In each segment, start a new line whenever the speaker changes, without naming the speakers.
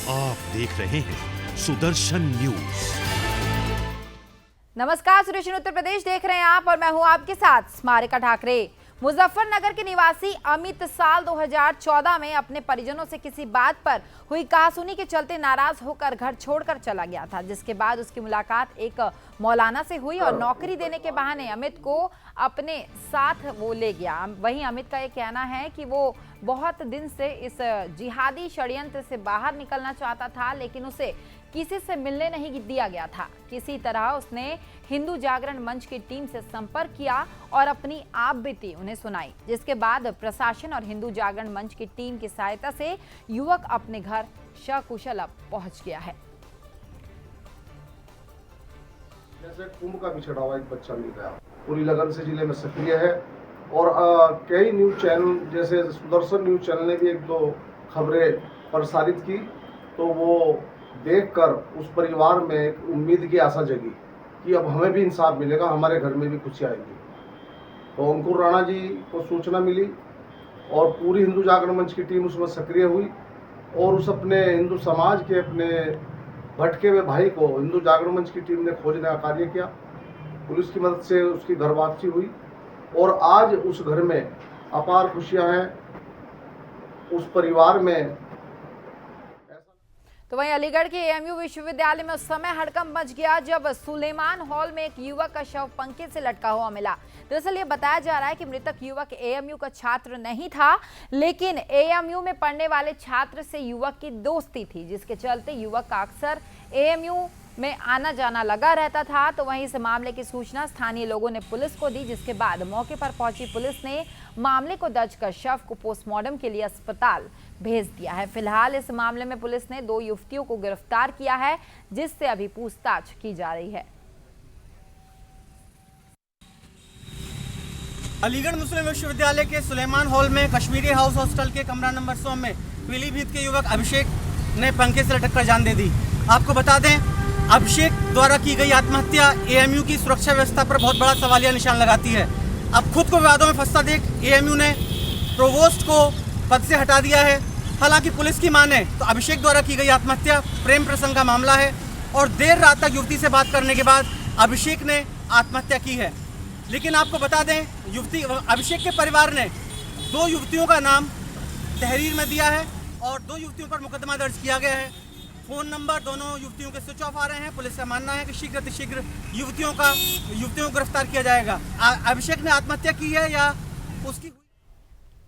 आप देख रहे हैं सुदर्शन न्यूज।
नमस्कार, सुदर्शन उत्तर प्रदेश देख रहे हैं आप और मैं हूं आपके साथ स्मारिका ठाकरे। मुजफ्फरनगर के निवासी अमित साल 2014 में अपने परिजनों से किसी बात पर हुई कहासुनी के चलते नाराज होकर घर छोड़कर चला गया था, जिसके बाद उसकी मुलाकात एक मौलाना से हुई और नौकरी देने के बहाने अमित को अपने साथ वो ले गया। वहीं अमित का ये कहना है कि वो बहुत दिन से इस जिहादी षड्यंत्र से बाहर निकलना चाहता था, लेकिन उसे किसी से मिलने नहीं दिया गया था। किसी तरह उसने हिंदू जागरण मंच की टीम से संपर्क किया और अपनी आप बीती उन्हें सुनाई, जिसके बाद प्रशासन और हिंदू जागरण मंच की टीम की सहायता से युवक अपने घर सकुशल अब पहुंच गया है।
जैसे कुंभ का बिछड़ा हुआ एक बच्चा मिल गया, पूरी लगन से जिले में सक्रिय है और कई न्यूज चैनल जैसे सुदर्शन न्यूज चैनल ने भी एक दो खबरें प्रसारित की, तो वो देखकर उस परिवार में उम्मीद की आशा जगी कि अब हमें भी इंसाफ मिलेगा, हमारे घर में भी खुशी आएगी। तो अंकुर राणा जी को सूचना मिली और पूरी हिंदू जागरण मंच की टीम उसमें सक्रिय हुई और उस अपने हिंदू समाज के अपने भटके हुए भाई को हिंदू जागरण मंच की टीम ने खोजने का कार्य किया। पुलिस की मदद से उसकी घर वापसी हुई और आज उस घर में अपार खुशियां हैं उस परिवार में।
तो वहीं अलीगढ़ के एएमयू विश्वविद्यालय में उस समय हड़कंप मच गया जब सुलेमान हॉल में एक युवक का शव पंखे से लटका हुआ मिला। दरअसल ये बताया जा रहा है कि मृतक युवक एएमयू का छात्र नहीं था, लेकिन एएमयू में पढ़ने वाले छात्र से युवक की दोस्ती थी, जिसके चलते युवक का अक्सर एएमयू में आना जाना लगा रहता था। तो वहीं इस मामले की सूचना स्थानीय लोगों ने पुलिस को दी, जिसके बाद मौके पर पहुंची पुलिस ने मामले को दर्ज कर शव को पोस्टमार्टम के लिए अस्पताल भेज दिया है। फिलहाल इस मामले में पुलिस ने 2 युवतियों को गिरफ्तार किया है, जिससे अभी पूछताछ की जा रही है।
अलीगढ़ मुस्लिम विश्वविद्यालय के सुलेमान हॉल में कश्मीरी हाउस हॉस्टल के कमरा नंबर 100 में पीलीभीत के युवक अभिषेक ने पंखे से लटक कर जान दे दी। आपको बता दें, अभिषेक द्वारा की गई आत्महत्या एएमयू की सुरक्षा व्यवस्था पर बहुत बड़ा सवालिया निशान लगाती है। अब खुद को विवादों में फंसता देख एएमयू ने प्रोवोस्ट को पद से हटा दिया है। हालांकि पुलिस की माने तो अभिषेक द्वारा की गई आत्महत्या प्रेम प्रसंग का मामला है और देर रात तक युवती से बात करने के बाद अभिषेक ने आत्महत्या की है। लेकिन आपको बता दें, अभिषेक के परिवार ने 2 युवतियों का नाम तहरीर में दिया है और 2 युवतियों पर मुकदमा दर्ज किया गया है। फोन नंबर दोनों युवतियों के स्विच ऑफ आ रहे हैं। पुलिस का मानना है कि शीघ्र युवतियों को गिरफ्तार किया जाएगा। अभिषेक ने आत्महत्या की है या उसकी।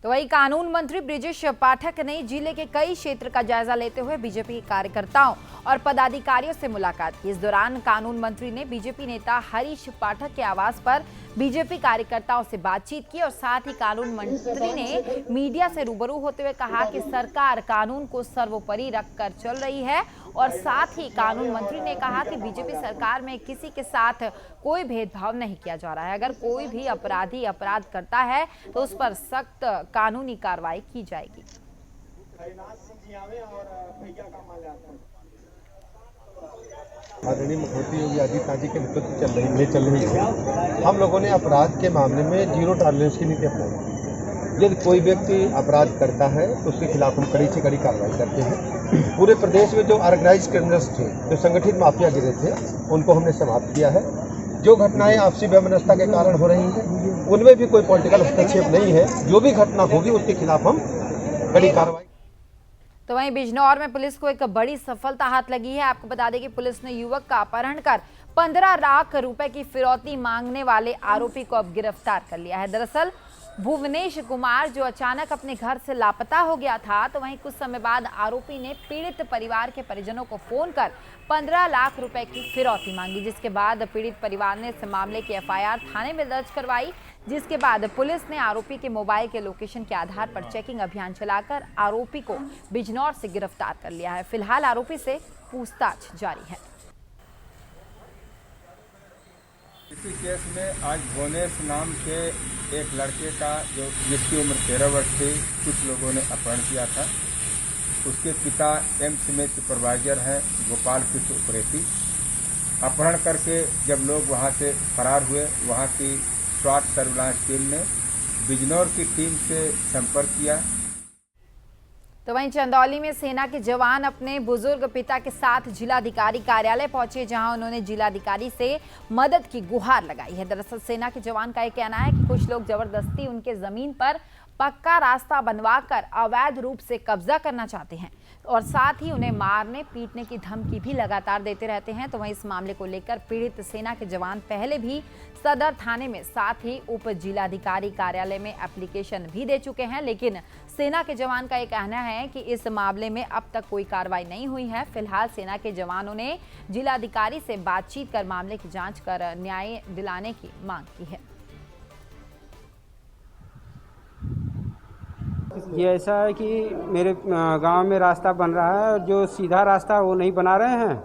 तो वही कानून मंत्री बृजेश पाठक ने जिले के कई क्षेत्र का जायजा लेते हुए बीजेपी कार्यकर्ताओं और पदाधिकारियों से मुलाकात की। इस दौरान कानून मंत्री ने बीजेपी नेता हरीश पाठक के आवास पर बीजेपी कार्यकर्ताओं से बातचीत की और साथ ही कानून मंत्री ने मीडिया से रूबरू होते हुए कहा कि सरकार कानून को सर्वोपरि रखकर चल रही है और साथ ही कानून मंत्री ने कहा कि बीजेपी सरकार में किसी के साथ कोई भेदभाव नहीं किया जा रहा है। अगर कोई भी अपराधी अपराध करता है तो उस पर सख्त कानूनी कार्रवाई की जाएगी।
आदरणीय मुख्यमंत्री योगी आदित्यनाथ जी के नेतृत्व में चल रही है। हम लोगों ने अपराध के मामले में 0 टॉलरेंस की नीति अपनाई। यदि कोई व्यक्ति अपराध करता है तो उसके खिलाफ हम कड़ी से कड़ी कार्रवाई करते हैं। पूरे प्रदेश में जो ऑर्गेनाइज्ड क्रिमिनल्स थे, जो संगठित माफिया गिरे थे, उनको हमने समाप्त किया है। जो घटनाएं आपसी वैमनस्यता के कारण हो रही हैं, उनमें भी कोई पॉलिटिकल हस्तक्षेप नहीं है। जो भी घटना होगी उसके खिलाफ हम कड़ी कार्रवाई।
तो वहीं बिजनौर में पुलिस को एक बड़ी सफलता हाथ लगी है। आपको बता दें कि पुलिस ने युवक का अपहरण कर 15 लाख रुपए की फिरौती मांगने वाले आरोपी को अब गिरफ्तार कर लिया है। दरअसल भुवनेश कुमार जो अचानक अपने घर से लापता हो गया था, तो वहीं कुछ समय बाद आरोपी ने पीड़ित परिवार के परिजनों को फोन कर 15 लाख रुपए की फिरौती मांगी, जिसके बाद पीड़ित परिवार ने इस मामले की एफआईआर थाने में दर्ज करवाई, जिसके बाद पुलिस ने आरोपी के मोबाइल के लोकेशन के आधार पर चेकिंग अभियान चलाकर आरोपी को बिजनौर से गिरफ्तार कर लिया है। फिलहाल आरोपी से पूछताछ जारी है।
इसी केस में आज भुवनेश नाम के एक लड़के का जिसकी उम्र 13 वर्ष थी, कुछ लोगों ने अपहरण किया था। उसके पिता एम्स में सुपरवाइजर हैं, गोपाल कृष्ण उप्रेती। अपहरण करके जब लोग वहां से फरार हुए, वहां की स्वाट सर्विलांस टीम ने बिजनौर की टीम से संपर्क किया।
तो वहीं चंदौली में सेना के जवान अपने बुजुर्ग पिता के साथ जिलाधिकारी कार्यालय पहुंचे, जहां उन्होंने जिलाधिकारी से मदद की गुहार लगाई है। दरअसल सेना के जवान का यह कहना है कि कुछ लोग जबरदस्ती उनके जमीन पर पक्का रास्ता बनवाकर अवैध रूप से कब्जा करना चाहते हैं और साथ ही उन्हें मारने पीटने की धमकी भी लगातार देते रहते हैं। तो वहीं इस मामले को लेकर पीड़ित सेना के जवान पहले भी सदर थाने में साथ ही उप जिलाधिकारी कार्यालय में एप्लीकेशन भी दे चुके हैं, लेकिन सेना के जवान का ये कहना है कि इस मामले में अब तक कोई कार्रवाई नहीं हुई है। फिलहाल सेना के जवानों ने जिलाधिकारी से बातचीत कर मामले की जांच कर न्याय दिलाने की मांग की है।
ये ऐसा है कि मेरे गांव में रास्ता बन रहा है और जो सीधा रास्ता वो नहीं बना रहे हैं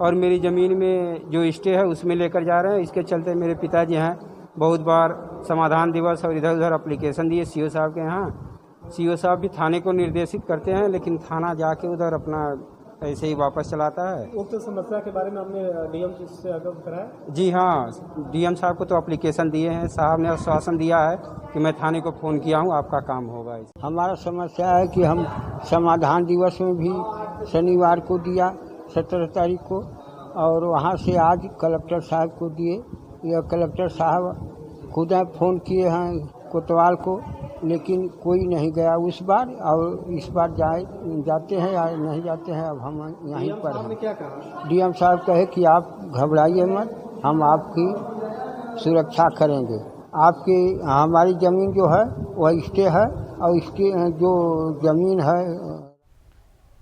और मेरी ज़मीन में जो स्टे है उसमें लेकर जा रहे हैं। इसके चलते मेरे पिताजी हैं बहुत बार समाधान दिवस और इधर उधर एप्लीकेशन दिए सीओ साहब के यहाँ। सीओ साहब भी थाने को निर्देशित करते हैं, लेकिन थाना जाके उधर अपना ऐसे ही वापस चलाता है।
उक्त समस्या के बारे में हमने डीएम से अवगत कराया।
जी हाँ, डीएम साहब को तो एप्लीकेशन दिए हैं। साहब ने आश्वासन दिया है कि मैं थाने को फ़ोन किया हूँ, आपका काम होगा।
हमारा समस्या है कि हम समाधान दिवस में भी शनिवार को दिया 17 तारीख को, और वहाँ से आज कलेक्टर साहब को दिए। यह कलेक्टर साहब खुद फ़ोन किए हैं कोतवाल को, लेकिन कोई नहीं गया उस बार, और इस बार जाते हैं या नहीं जाते हैं, अब हम यहीं पर हैं।
क्या कहा?
डीएम साहब कहे कि आप घबराइए मत, हम आपकी सुरक्षा करेंगे। आपकी हमारी ज़मीन जो है वह स्टे है, और इसकी जो ज़मीन है।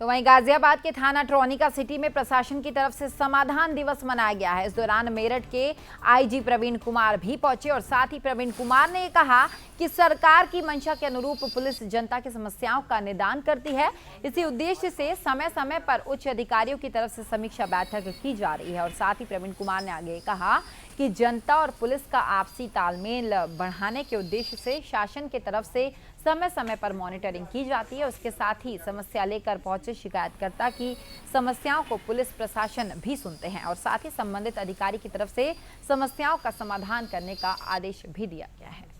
तो वहीं गाजियाबाद के थाना ट्रॉनिका सिटी में प्रशासन की तरफ से समाधान दिवस मनाया गया है। इस दौरान मेरठ के आईजी प्रवीण कुमार भी पहुंचे और साथ ही प्रवीण कुमार ने कहा कि सरकार की मंशा के अनुरूप पुलिस जनता की समस्याओं का निदान करती है। इसी उद्देश्य से समय समय पर उच्च अधिकारियों की तरफ से समीक्षा बैठक की जा रही है। और साथ ही प्रवीण कुमार ने आगे कहा कि जनता और पुलिस का आपसी तालमेल बढ़ाने के उद्देश्य से शासन की तरफ से समय समय पर मॉनिटरिंग की जाती है। उसके साथ ही समस्या लेकर पहुंचे शिकायतकर्ता की समस्याओं को पुलिस प्रशासन भी सुनते हैं और साथ ही संबंधित अधिकारी की तरफ से समस्याओं का समाधान करने का आदेश भी दिया गया है।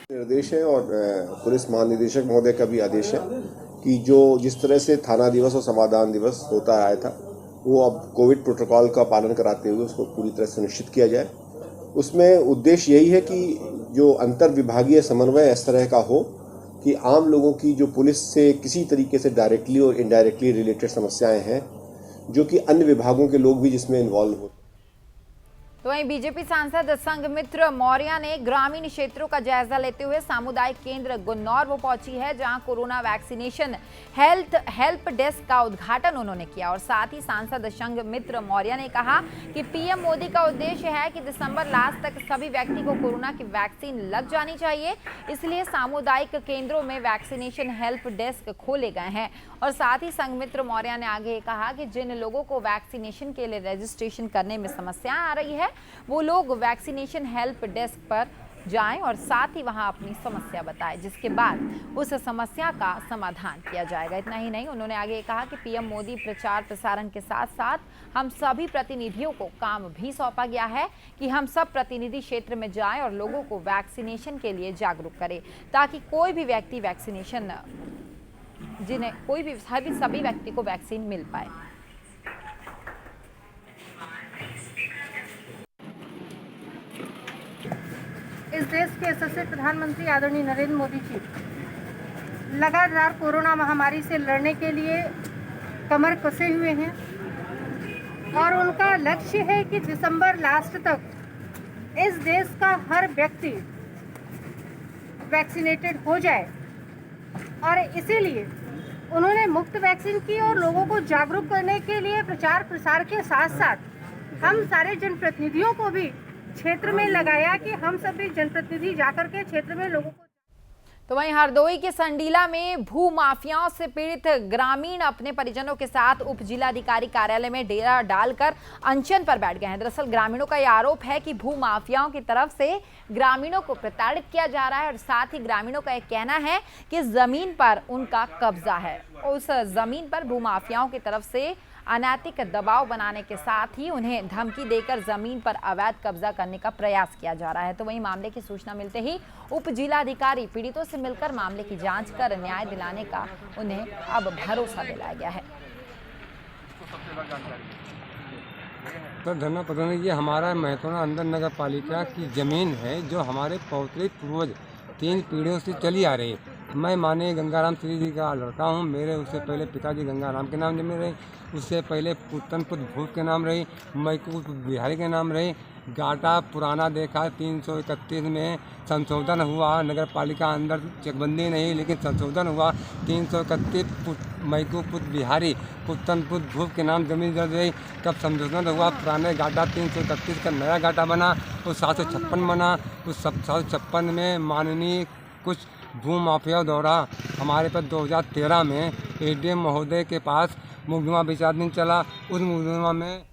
निर्देश है और पुलिस महानिदेशक महोदय का भी आदेश है कि जो जिस तरह से थाना दिवस और समाधान दिवस होता आया था, वो अब कोविड प्रोटोकॉल का पालन कराते हुए उसको पूरी तरह सुनिश्चित किया जाए। उसमें उद्देश्य यही है कि जो अंतर विभागीय समन्वय इस तरह का हो कि आम लोगों की जो पुलिस से किसी तरीके से डायरेक्टली और इनडायरेक्टली रिलेटेड समस्याएं हैं, जो कि अन्य विभागों के लोग भी जिसमें इन्वॉल्व हो।
तो वहीं बीजेपी सांसद संघमित्र मौर्य ने ग्रामीण क्षेत्रों का जायजा लेते हुए सामुदायिक केंद्र गुन्नौर वो पहुंची है, जहां कोरोना वैक्सीनेशन हेल्प डेस्क का उद्घाटन उन्होंने किया। और साथ ही सांसद संघमित्र मौर्य ने कहा कि पीएम मोदी का उद्देश्य है कि दिसंबर लास्ट तक सभी व्यक्ति को कोरोना की वैक्सीन लग जानी चाहिए, इसलिए सामुदायिक केंद्रों में वैक्सीनेशन हेल्प डेस्क खोले गए हैं। और साथ ही संघमित्र मौर्य ने आगे कहा कि जिन लोगों को वैक्सीनेशन के लिए रजिस्ट्रेशन करने में समस्याएं आ रही है, वो लोग वैक्सीनेशन हेल्प डेस्क पर जाएं और साथ ही वहां अपनी समस्या बताएं, जिसके बाद उस समस्या का समाधान किया जाएगा। इतना ही नहीं, उन्होंने आगे कहा कि पीएम मोदी प्रचार प्रसारण के साथ साथ हम सभी प्रतिनिधियों को काम भी सौंपा गया है कि हम सब प्रतिनिधि क्षेत्र में जाएं और लोगों को वैक्सीनेशन के लिए जागरूक करें, ताकि कोई भी व्यक्ति वैक्सीनेशन जिन्हें कोई भी सभी व्यक्ति को वैक्सीन मिल पाए।
इस देश के यशस्वी प्रधानमंत्री आदरणीय नरेंद्र मोदी जी लगातार कोरोना महामारी से लड़ने के लिए कमर कसे हुए हैं और उनका लक्ष्य है कि दिसंबर लास्ट तक इस देश का हर व्यक्ति वैक्सीनेटेड हो जाए। और इसीलिए उन्होंने मुफ्त वैक्सीन की और लोगों को जागरूक करने के लिए प्रचार प्रसार के साथ साथ हम सारे जनप्रतिनिधियों को भी क्षेत्र में लगाया कि हम सभी जनप्रतिनिधि जाकर के क्षेत्र में लोगों को।
तो वहीं हरदोई के संडीला में भू माफियाओं से पीड़ित ग्रामीण अपने परिजनों के साथ उप जिलाधिकारी कार्यालय में डेरा डालकर अनशन पर बैठ गए हैं। दरअसल ग्रामीणों का यह आरोप है कि भू माफियाओं की तरफ से ग्रामीणों को प्रताड़ित किया जा रहा है और साथ ही ग्रामीणों का यह कहना है कि जमीन पर उनका कब्जा है। उस जमीन पर भू माफियाओं की तरफ से अनैतिक दबाव बनाने के साथ ही उन्हें धमकी देकर जमीन पर अवैध कब्जा करने का प्रयास किया जा रहा है। तो वहीं मामले की सूचना मिलते ही उप जिलाधिकारी पीड़ितों से मिलकर मामले की जांच कर न्याय दिलाने का उन्हें अब भरोसा दिलाया गया है।
तो धरना प्रदर्शन ये हमारा महतौना अंदर नगर पालिका की ज़मीन है जो हमारे पौतृक पूर्वज 3 पीढ़ियों से चली आ रही है। मैं माननीय गंगाराम श्री जी का लड़का हूँ। मेरे उससे पहले पिताजी गंगाराम के नाम जमीन रही, उससे पहले पुतनपुत भूत के नाम रही, मैकूत बिहारी के नाम रही। गाटा पुराना देखा 331 में संशोधन हुआ, नगर पालिका अंदर चकबंदी नहीं लेकिन संशोधन हुआ 331 मैकूपुत बिहारी पुतनपुत भूप के नाम जमीन दर्ज रही। कब संशोधन हुआ पुराने गाटा 331 का नया गाटा बना, उस 756 बना। उस 756 में माननीय कुछ भू माफिया द्वारा हमारे पर 2013 में एडीएम महोदय के पास मुकदमा विचाराधीन चला। उस मुकदमा में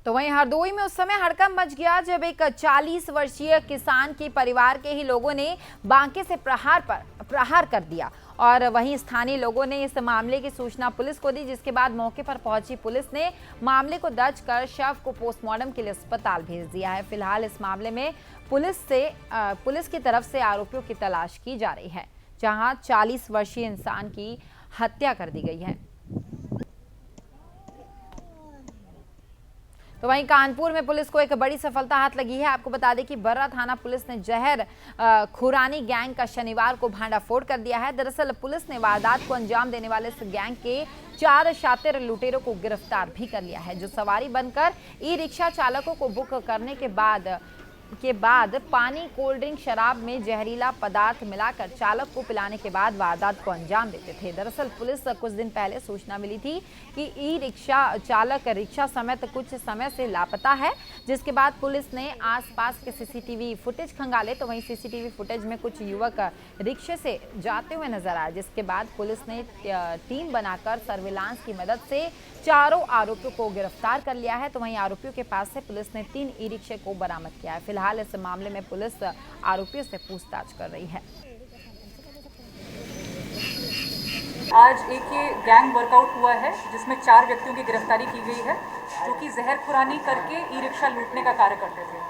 तो वहीं हरदोई में उस समय हड़कंप मच गया जब एक 40 वर्षीय किसान के परिवार के ही लोगों ने बांके से प्रहार कर दिया और वहीं स्थानीय लोगों ने इस मामले की सूचना पुलिस को दी, जिसके बाद मौके पर पहुंची पुलिस ने मामले को दर्ज कर शव को पोस्टमार्टम के लिए अस्पताल भेज दिया है। फिलहाल इस मामले में पुलिस की तरफ से आरोपियों की तलाश की जा रही है, जहां 40 वर्षीय इंसान की हत्या कर दी गई है। तो वहीं कानपुर में पुलिस को एक बड़ी सफलता हाथ लगी है। आपको बता दें कि बर्रा थाना पुलिस ने जहर खुरानी गैंग का शनिवार को भांडाफोड़ कर दिया है। दरअसल पुलिस ने वारदात को अंजाम देने वाले इस गैंग के 4 शातिर लुटेरों को गिरफ्तार भी कर लिया है, जो सवारी बनकर ई रिक्शा चालकों को बुक करने के बाद पानी, कोल्ड ड्रिंक, शराब में जहरीला पदार्थ मिलाकर चालक को पिलाने के बाद वारदात को अंजाम देते थे। दरअसल पुलिस कुछ दिन पहले सूचना मिली थी कि ई रिक्शा चालक रिक्शा समेत कुछ समय से लापता है, जिसके बाद पुलिस ने आसपास के सीसीटीवी फुटेज खंगाले। तो वहीं सीसीटीवी फुटेज में कुछ युवक रिक्शे से जाते हुए नजर आए, जिसके बाद पुलिस ने टीम बनाकर सर्विलांस की मदद से चारों आरोपियों को गिरफ्तार कर लिया है। तो वहीं आरोपियों के पास से पुलिस ने 3 ई रिक्शे को बरामद किया है। फिलहाल इस मामले में पुलिस आरोपियों से पूछताछ कर रही है।
आज एक ये गैंग वर्कआउट हुआ है जिसमें 4 व्यक्तियों की गिरफ्तारी की गई है, जो कि जहर खुरानी करके ई रिक्शा लूटने का कार्य करते थे।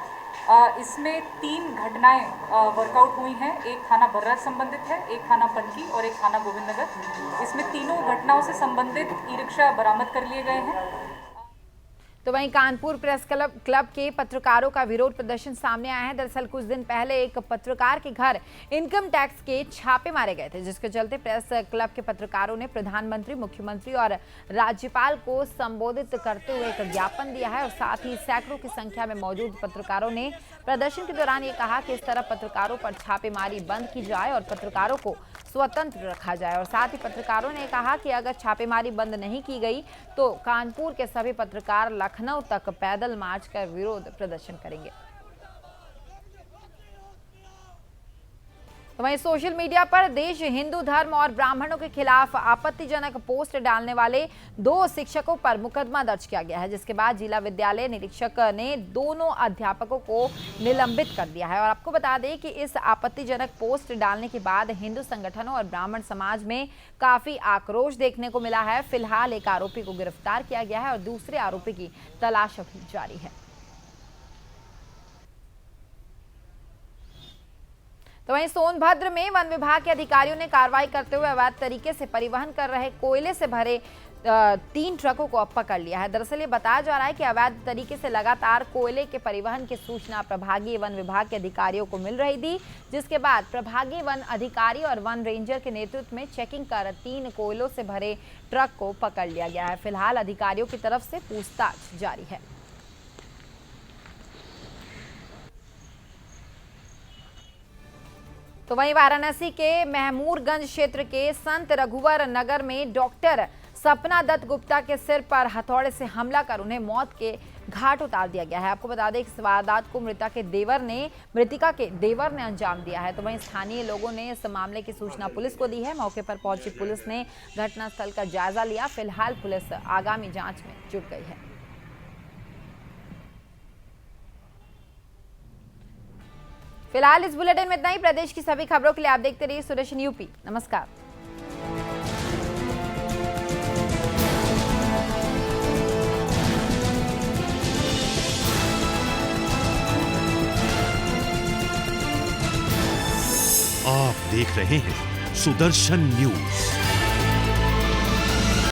इसमें 3 घटनाएं वर्कआउट हुई हैं। एक थाना बर्रा संबंधित है, एक थाना पनकी और एक थाना गोविंदनगर। इसमें तीनों घटनाओं से संबंधित ई रिक्शा बरामद कर लिए गए हैं।
तो वहीं कानपुर प्रेस क्लब के पत्रकारों का विरोध प्रदर्शन सामने आया है। दरअसल कुछ दिन पहले एक पत्रकार के घर इनकम टैक्स के छापे मारे गए थे, जिसके चलते प्रेस क्लब के पत्रकारों ने प्रधानमंत्री, मुख्यमंत्री और राज्यपाल को संबोधित करते हुए एक ज्ञापन दिया है और साथ ही सैकड़ों की संख्या में मौजूद पत्रकारों ने प्रदर्शन के दौरान ये कहा कि इस तरह पत्रकारों पर छापेमारी बंद की जाए और पत्रकारों को स्वतंत्र रखा जाए। और साथ ही पत्रकारों ने कहा कि अगर छापेमारी बंद नहीं की गई तो कानपुर के सभी पत्रकार लखनऊ तक पैदल मार्च कर विरोध प्रदर्शन करेंगे। तो वहीं सोशल मीडिया पर देश, हिंदू धर्म और ब्राह्मणों के खिलाफ आपत्तिजनक पोस्ट डालने वाले 2 शिक्षकों पर मुकदमा दर्ज किया गया है, जिसके बाद जिला विद्यालय निरीक्षक ने दोनों अध्यापकों को निलंबित कर दिया है। और आपको बता दें कि इस आपत्तिजनक पोस्ट डालने के बाद हिंदू संगठनों और ब्राह्मण समाज में काफी आक्रोश देखने को मिला है। फिलहाल एक आरोपी को गिरफ्तार किया गया है और दूसरे आरोपी की तलाश अभी जारी है। तो वहीं सोनभद्र में वन विभाग के अधिकारियों ने कार्रवाई करते हुए अवैध तरीके से परिवहन कर रहे कोयले से भरे 3 ट्रकों को अब पकड़ लिया है। दरअसल ये बताया जा रहा है कि अवैध तरीके से लगातार कोयले के परिवहन की सूचना प्रभागीय वन विभाग के अधिकारियों को मिल रही थी, जिसके बाद प्रभागीय वन अधिकारी और वन रेंजर के नेतृत्व में चेकिंग कर 3 कोयलों से भरे ट्रक को पकड़ लिया गया है। फिलहाल अधिकारियों की तरफ से पूछताछ जारी है। तो वहीं वाराणसी के महमूरगंज क्षेत्र के संत रघुवर नगर में डॉक्टर सपना दत्त गुप्ता के सिर पर हथौड़े से हमला कर उन्हें मौत के घाट उतार दिया गया है। आपको बता दें कि इस वारदात को मृतिका के देवर ने अंजाम दिया है। तो वहीं स्थानीय लोगों ने इस मामले की सूचना पुलिस को दी है। मौके पर पहुंची पुलिस ने घटनास्थल का जायजा लिया। फिलहाल पुलिस आगामी जांच में जुट गई है। फिलहाल इस बुलेटिन में इतना ही। प्रदेश की सभी खबरों के लिए आप देखते रहिए सुदर्शन यूपी। नमस्कार।
देख रहे हैं सुदर्शन न्यूज।